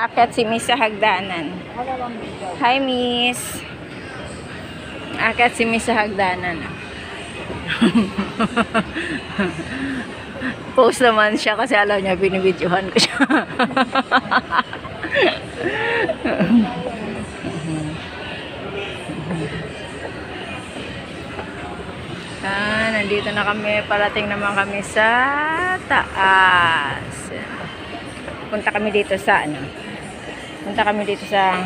Akyat si Miss sa hagdanan. Hi, Miss. Akyat si Miss sa hagdanan. Post naman siya kasi alam niya binibidyohan ko siya. Nandito na kami. Parating naman kami sa taas. Punta kami dito sa Punta kami dito sa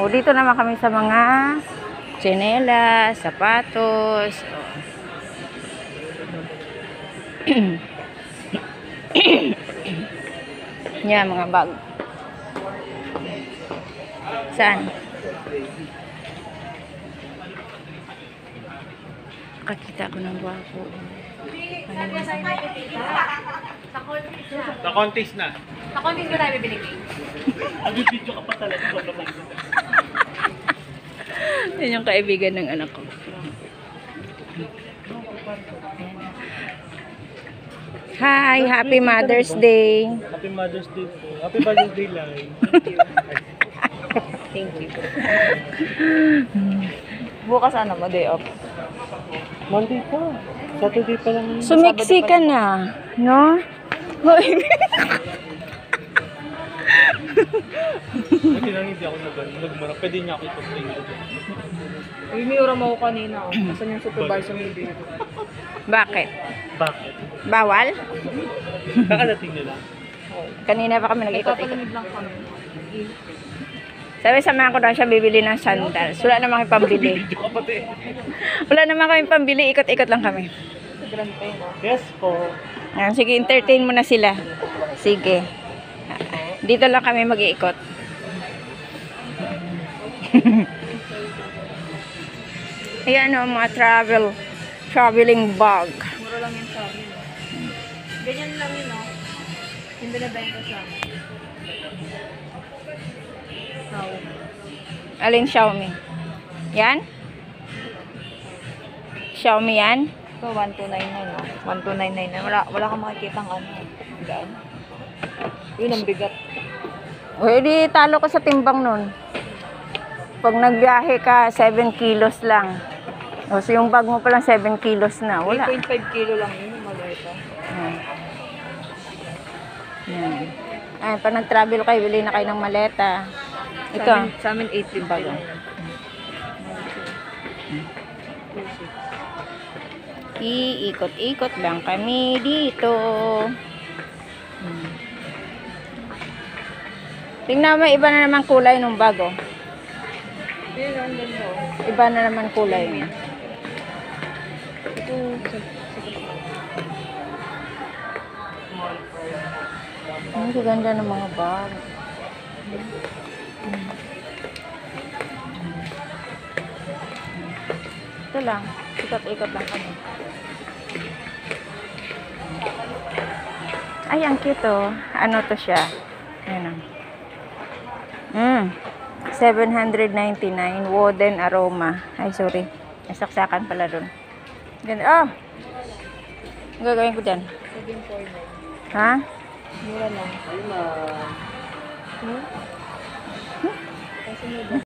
dito naman kami sa mga tsinelas, sapatos. Yan, mga bag. Saan? Kakita ko ng guwapo. Sa contest na. Sa contest ba tayo bibili? Nag-video ka pa talaga. Yan yung kaibigan ng anak ko. Hi, Happy Mother's Day. Happy Mother's Day po. Happy Mother's Day live. Thank you. Bukas ano mo, day off? Monday pa. Saturday pa lang. Sumiksi ka na, no? Buti lang hindi ako nagmara. Pwede niya ako ipag-train ko. Uy, may ura mo ko kanina. Asan yung supervisor mo dito? Bakit? Bakit? Bawal? Kakadating nila. Kanina pa kami nag-ikot-ikot. Papalamig lang kami. Sabi, samahan ko daw siya bibili ng sandals. Wala naman kami pambili. Video ka pati. Wala naman kami pambili. Ikot-ikot lang kami. Sa Grand Pen. Yes po. Ayan, sige, entertain mo na sila. Sige. Dito lang kami mag-iikot. Ayan o, mga traveling bag. Mura lang yung sabi. Ganyan lang yun, no? Yung binabenta sa amin. Alin Xiaomi? Yan? Xiaomi yan? Ito, 1299, no? 1299. Wala kang makikita ang ano. Gaan. Yun ang bigat. O, edi talo ko sa timbang nun. Pag nagbiyahe ka, 7 kilos lang. O, so yung bag mo palang 7 kilos na. Wala. 3.5 kilo lang yun, yung maleta. Yan. Ay, pag nag-travel kayo, bili na kayo ng maleta. Ito. Sa amin 18 bago. Iikot-ikot lang kami dito. Tingnan mo, iba na naman kulay nung bago. Yun ang ganda. Iba na naman kulay niya. Ito, Ang ganda ng mga bag. Ito lang. Ikot-ikot lang kami. Ay, ang cute oh. Ano to siya? Ayan oh. 799 wooden aroma. Ay, sorry. Nasaksakan pala dun. Ganda. Oh! Ang gagawin ko dyan? 749. Ha? Mura lang. Ayun na. Kasi